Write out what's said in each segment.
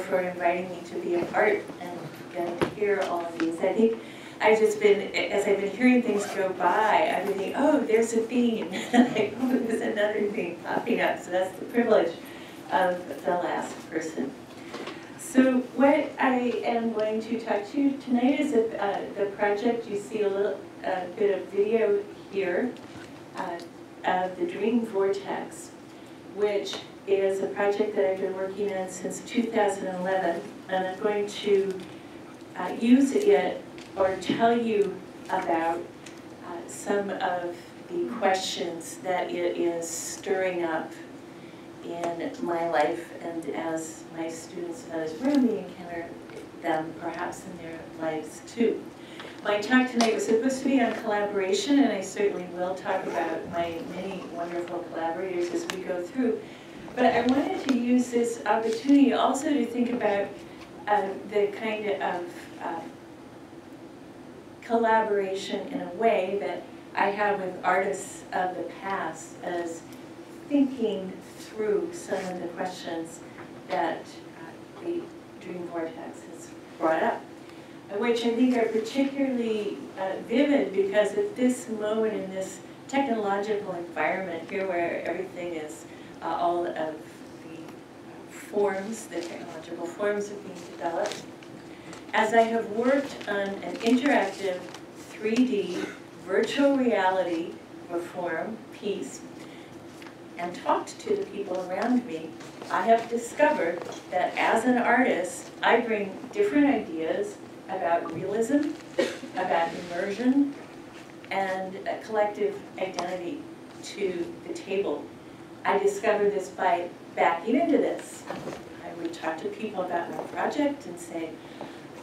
for inviting me to be a part and getting to hear all of these. I think I've just been, as I've been hearing things go by, I've been thinking, oh, there's a theme. Like, oh, there's another thing popping up. So that's the privilege of the last person. So what I am going to talk to you tonight is the project. You see a little bit of video here of the Dream Vortex, which is a project that I've been working on since 2011. And I'm going to use it or tell you about some of the questions that it is stirring up in my life, and as my students and others around me encounter them perhaps in their lives too. My talk tonight was supposed to be on collaboration, and I certainly will talk about my many wonderful collaborators as we go through. But I wanted to use this opportunity also to think about the kind of collaboration in a way that I have with artists of the past as thinking through some of the questions that the Dream Vortex has brought up, which I think are particularly vivid because at this moment in this technological environment here where everything is, all of the forms, the technological forms are being developed, as I have worked on an interactive 3D virtual reality perform piece and talked to the people around me, I have discovered that as an artist, I bring different ideas about realism, about immersion, and a collective identity to the table. I discovered this by backing into this. I would talk to people about my project and say,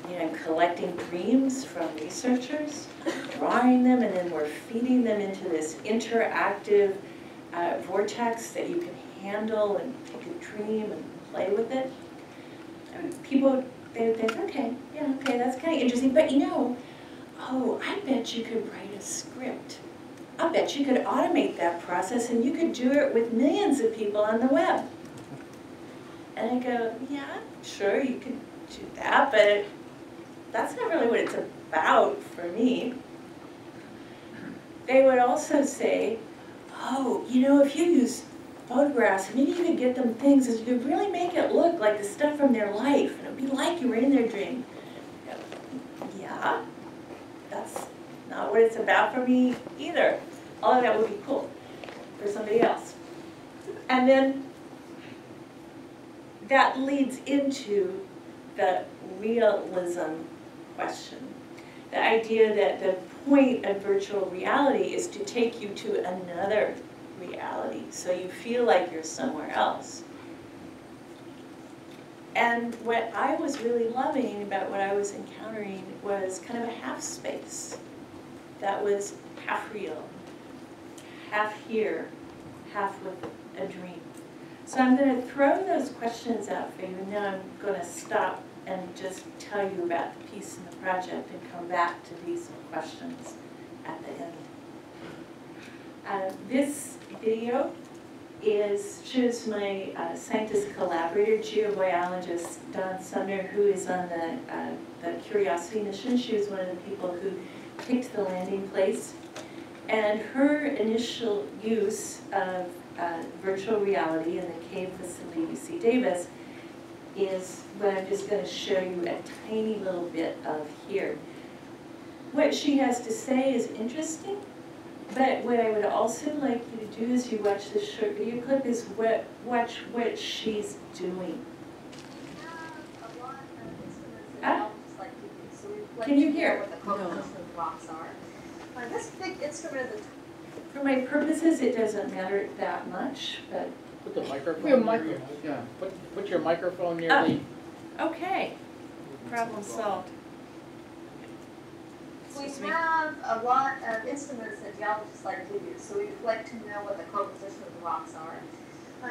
you know, I'm collecting dreams from researchers, drawing them, and then we're feeding them into this interactive vortex that you can handle and take a dream and play with it. And people, they would think, okay, yeah, okay, that's kind of interesting, but you know, oh, I bet you could write a script. I bet you could automate that process and you could do it with millions of people on the web. And I go, yeah, sure, you could do that, but that's not really what it's about for me. They would also say, oh, you know, if you use photographs, maybe you could get them things that you could really make it look like the stuff from their life, and it would be like you were in their dream. Yeah, that's not what it's about for me either. All of that would be cool for somebody else. And then that leads into the realism question. The idea that the point of virtual reality is to take you to another reality, so you feel like you're somewhere else. And what I was really loving about what I was encountering was kind of a half space that was half real, half here, half with a dream. So I'm going to throw those questions out for you, and now I'm going to stop and just tell you about the piece in the project and come back to these questions at the end. This video shows my scientist collaborator, geobiologist Dawn Sumner, who is on the Curiosity mission. She was one of the people who picked the landing place. And her initial use of virtual reality in the cave facility UC Davis is what I'm just going to show you a tiny little bit of here. What she has to say is interesting, but what I would also like you to do as you watch this short video clip is watch what she's doing. Can you hear? What the composition of rocks are. This big instrument at the top. For my purposes, it doesn't matter that much, but... Put the microphone near you. Yeah. Put your microphone near the... Okay. Problem solved. We have a lot of instruments that geologists like to use, so we like to know what the composition of the rocks are.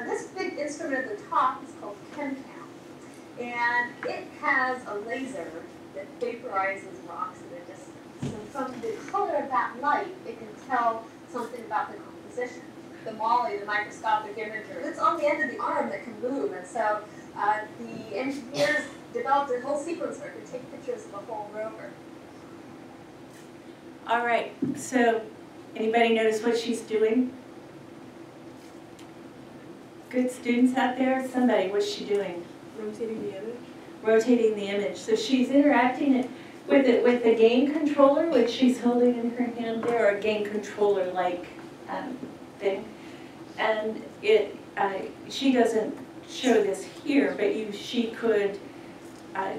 This big instrument at the top is called ChemCam, and it has a laser that vaporizes rocks at a distance. So from the color of that light, it can tell something about the composition. The MOLLE, the microscopic imager, it's on the end of the arm that can move, and so the engineers developed a whole sequence where it could take pictures of the whole rover. All right, so anybody notice what she's doing? Good students out there? Somebody, what's she doing? Rotating the image. Rotating the image. So she's interacting with it with the game controller, which she's holding in her hand there, or a game controller-like thing. And she doesn't show this here, but she could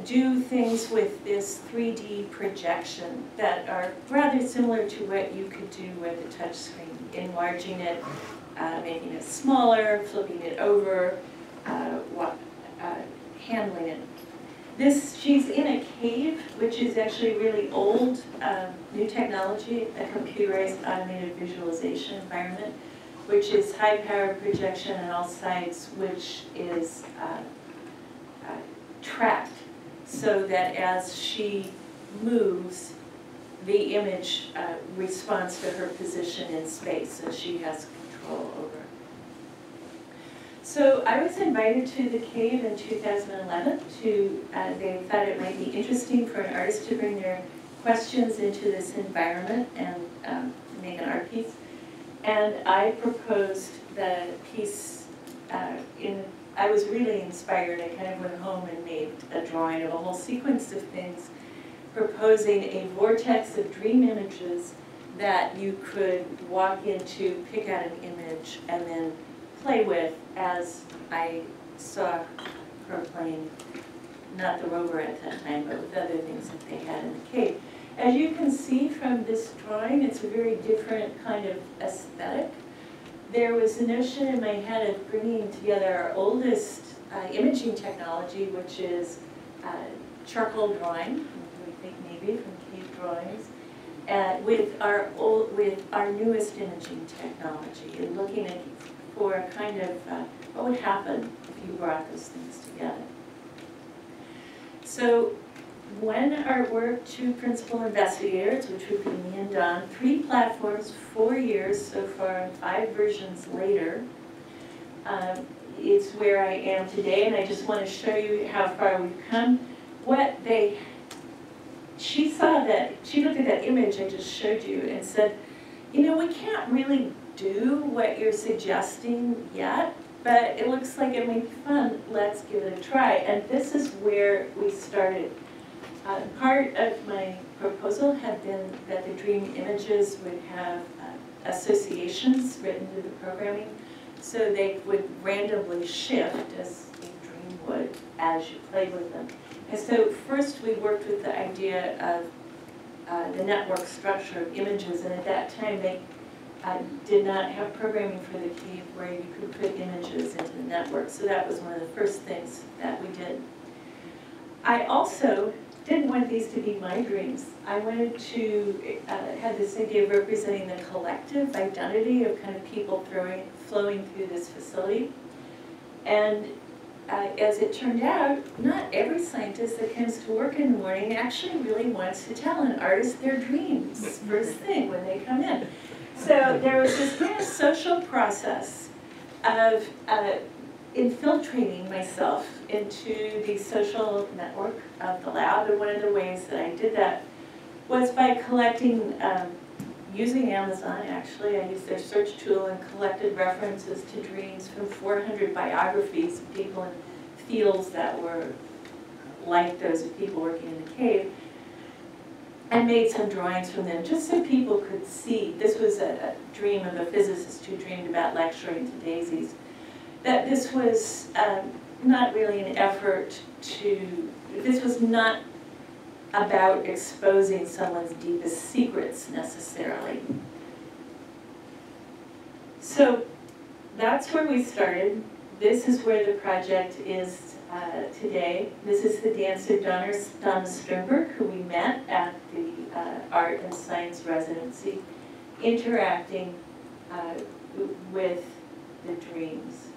do things with this 3D projection that are rather similar to what you could do with a touch screen, enlarging it, making it smaller, flipping it over, handling it. She's in a cave, which is actually really old, new technology, a computerized automated visualization environment, which is high power projection on all sides, which is tracked so that as she moves, the image responds to her position in space, so she has control over. So I was invited to the cave in 2011 they thought it might be interesting for an artist to bring their questions into this environment and make an art piece. And I proposed the piece I was really inspired. I kind of went home and made a drawing of a whole sequence of things, proposing a vortex of dream images that you could walk into, pick out an image, and then play with as I saw her playing, not the rover at that time, but with other things that they had in the cave. As you can see from this drawing, it's a very different kind of aesthetic. There was a notion in my head of bringing together our oldest imaging technology, which is charcoal drawing, we think maybe from cave drawings, with our newest imaging technology, and looking at for a kind of what would happen if you brought those things together. So when our work, 2 principal investigators, which would be me and Don, 3 platforms, 4 years so far, and 5 versions later, it's where I am today, and I just want to show you how far we've come. She saw that, she looked at that image I just showed you and said, you know, we can't really do what you're suggesting yet, but it looks like it might be fun, let's give it a try. And this is where we started. Part of my proposal had been that the dream images would have associations written to the programming, so they would randomly shift as a dream would as you played with them. And so first we worked with the idea of the network structure of images, and at that time they did not have programming for the cave where you could put images into the network, so that was one of the first things that we did. I also didn't want these to be my dreams. I wanted to have this idea of representing the collective identity of kind of people flowing through this facility. And as it turned out, not every scientist that comes to work in the morning actually really wants to tell an artist their dreams first thing when they come in. So there was this kind of social process of infiltrating myself into the social network of the lab, and one of the ways that I did that was by collecting, using Amazon actually. I used their search tool and collected references to dreams from 400 biographies of people in fields that were like those of people working in the cave, and made some drawings from them just so people could see. This was a dream of a physicist who dreamed about lecturing to daisies. That this was not really an effort to, this was not about exposing someone's deepest secrets necessarily. So that's where we started. This is where the project is today. This is the dancer Donna Sternberg, who we met at the Art and Science Residency, interacting with the dreams.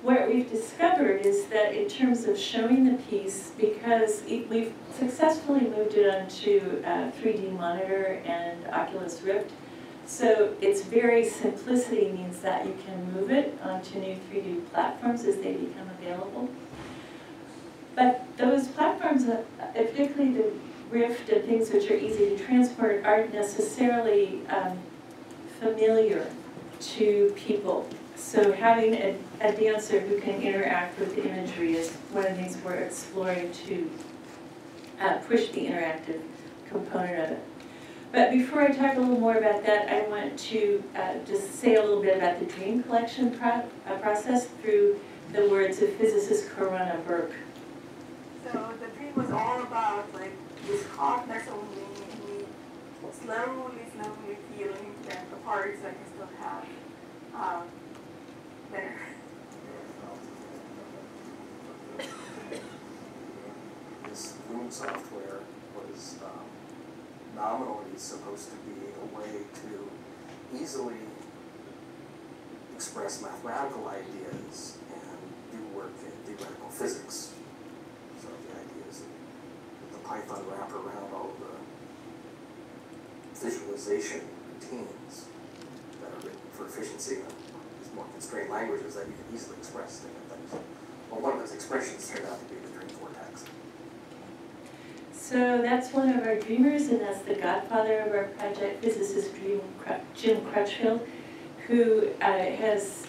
What we've discovered is that in terms of showing the piece, because we've successfully moved it onto a 3D monitor and Oculus Rift, So its very simplicity means that you can move it onto new 3D platforms as they become available. But those platforms, particularly the Rift and things which are easy to transport, aren't necessarily familiar to people. So having a dancer who can interact with the imagery is one of the things we're exploring to push the interactive component of it. But before I talk a little more about that, I want to just say a little bit about the dream collection process through the words of physicist Corona Burke. So the dream was all about like this hardness only, me slowly peeling them apart so I can still have better. This room software was nominally supposed to be a way to easily express mathematical ideas and do work in theoretical physics. So the idea is that the Python wrapper around all of the visualization routines that are written for efficiency in these more constrained languages that you can easily express different things. Well, one of those expressions turned out to be the Dream Vortex. So that's one of our dreamers, and that's the godfather of our project, physicist Jim Crutchfield, who has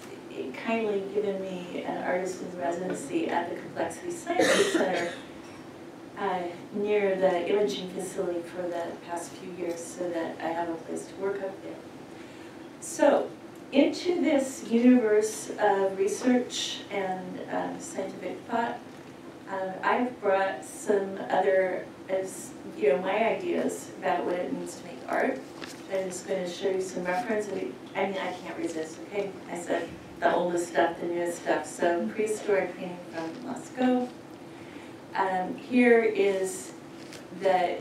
kindly given me an artist in residency at the Complexity Sciences Center near the imaging facility for the past few years so that I have a place to work up there. So into this universe of research and scientific thought, I've brought some other, my ideas about what it means to make art. I'm just going to show you some reference. I can't resist, okay? I said the oldest stuff, the newest stuff. So prehistoric painting from Moscow. Here is the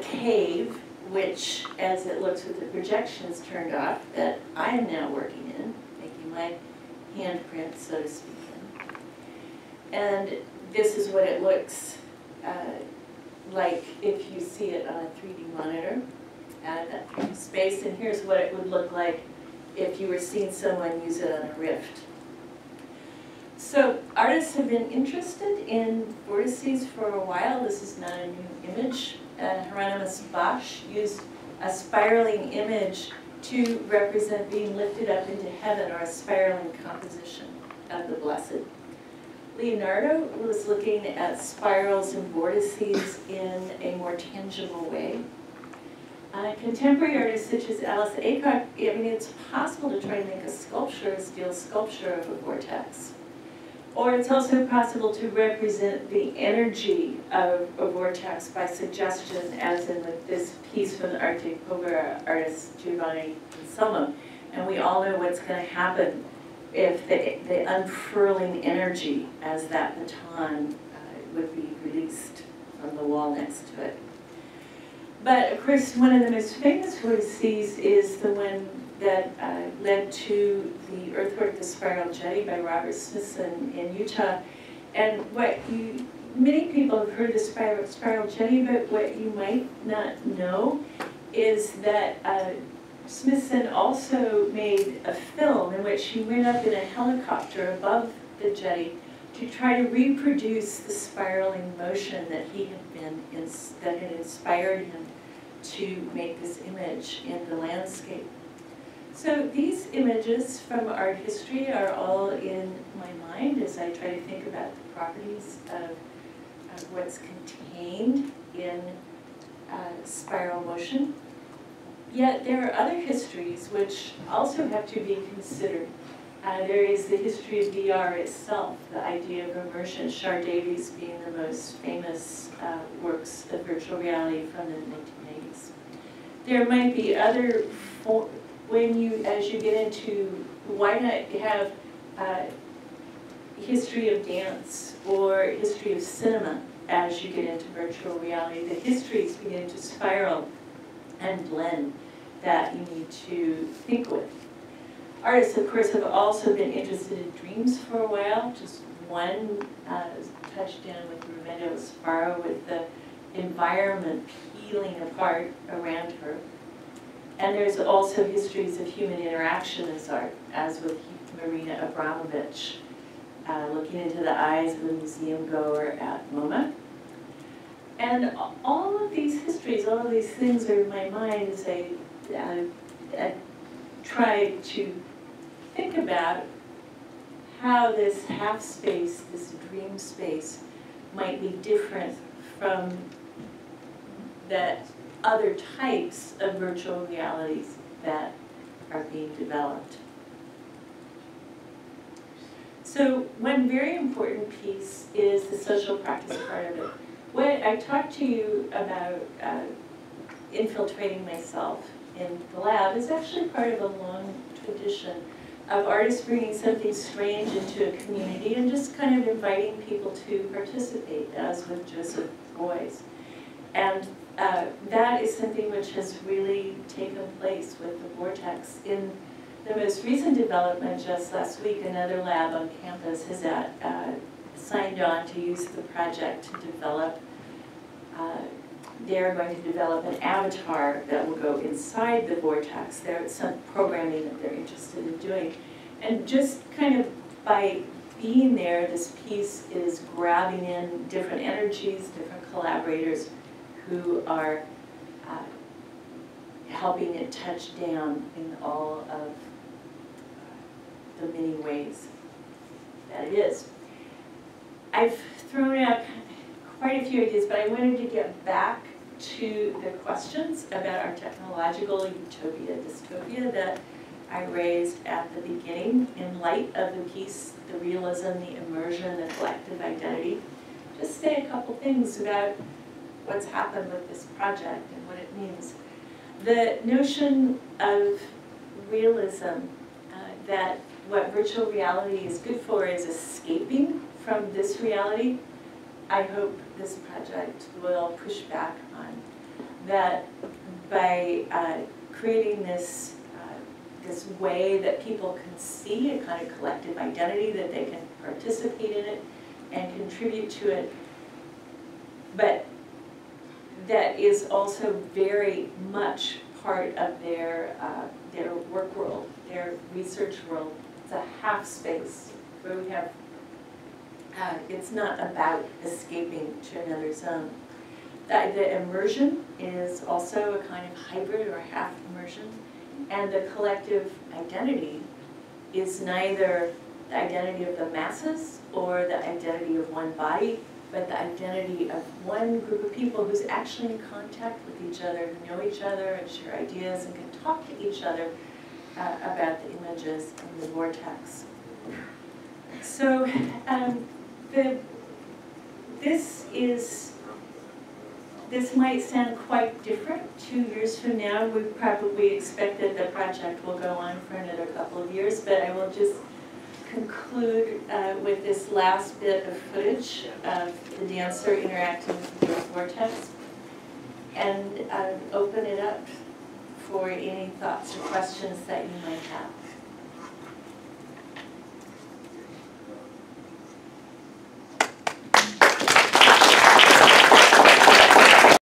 cave, which, as it looks with the projections turned off, that I am now working in, making my handprint, so to speak. And this is what it looks like if you see it on a 3D monitor out of that 3D space. And here's what it would look like if you were seeing someone use it on a Rift. So artists have been interested in vortices for a while. This is not a new image. Hieronymus Bosch used a spiraling image to represent being lifted up into heaven, or a spiraling composition of the blessed. Leonardo was looking at spirals and vortices in a more tangible way. Contemporary artists such as Alice Aycock, it's possible to try and make a sculpture, a steel sculpture of a vortex. Or it's also possible to represent the energy of a vortex by suggestion, as in with this piece from the Arctic Polar artist Giovanni Anselmo. And we all know what's going to happen if the unfurling energy as that baton would be released from the wall next to it. But of course, one of the most famous vortices is the one that led to the earthwork, the Spiral Jetty by Robert Smithson in Utah. And many people have heard of the Spiral Jetty, but what you might not know is that Smithson also made a film in which he went up in a helicopter above the jetty to try to reproduce the spiraling motion that that had inspired him to make this image in the landscape. So these images from art history are all in my mind as I try to think about the properties of what's contained in spiral motion. Yet there are other histories which also have to be considered. There is the history of VR itself, the idea of immersion, Shar Davies being the most famous works of virtual reality from the 1980s. There might be other, as you get into, why not have history of dance or history of cinema as you get into virtual reality. The histories begin to spiral and blend that you need to think with. Artists, of course, have also been interested in dreams for a while. Just one touched in with Rumedo Sparrow with the environment peeling apart around her. And there's also histories of human interaction as art, as with Marina Abramovich, looking into the eyes of a museum goer at MoMA. And all of these histories, all of these things are in my mind as I try to think about how this half space, this dream space, might be different from the other types of virtual realities that are being developed. So one very important piece is the social practice part of it. What I talked to you about infiltrating myself in the lab is actually part of a long tradition of artists bringing something strange into a community and just kind of inviting people to participate, as with Joseph Beuys. And that is something which has really taken place with the Vortex. In the most recent development just last week, another lab on campus has signed on to use the project to develop, they're going to develop an avatar that will go inside the Vortex. There's some programming that they're interested in doing. And just kind of by being there, this piece is grabbing in different energies, different collaborators who are helping it touch down in all of the many ways that it is. I've thrown out quite a few ideas, but I wanted to get back to the questions about our technological utopia, dystopia that I raised at the beginning in light of the piece, the realism, the immersion, the collective identity. Just say a couple things about what's happened with this project and what it means. The notion of realism, that what virtual reality is good for is escaping from this reality, I hope this project will push back on. That by creating this way that people can see a kind of collective identity, that they can participate in it and contribute to it, but that is also very much part of their work world, their research world. It's a half space where we have, it's not about escaping to another zone. The immersion is also a kind of hybrid or half immersion, and the collective identity is neither the identity of the masses or the identity of one body, but the identity of one group of people who's actually in contact with each other, who know each other and share ideas and can talk to each other about the images in the Vortex. So this might sound quite different 2 years from now. We probably expect that the project will go on for another couple of years, but I will just conclude with this last bit of footage of the dancer interacting with the Vortex and open it up for any thoughts or questions that you might have.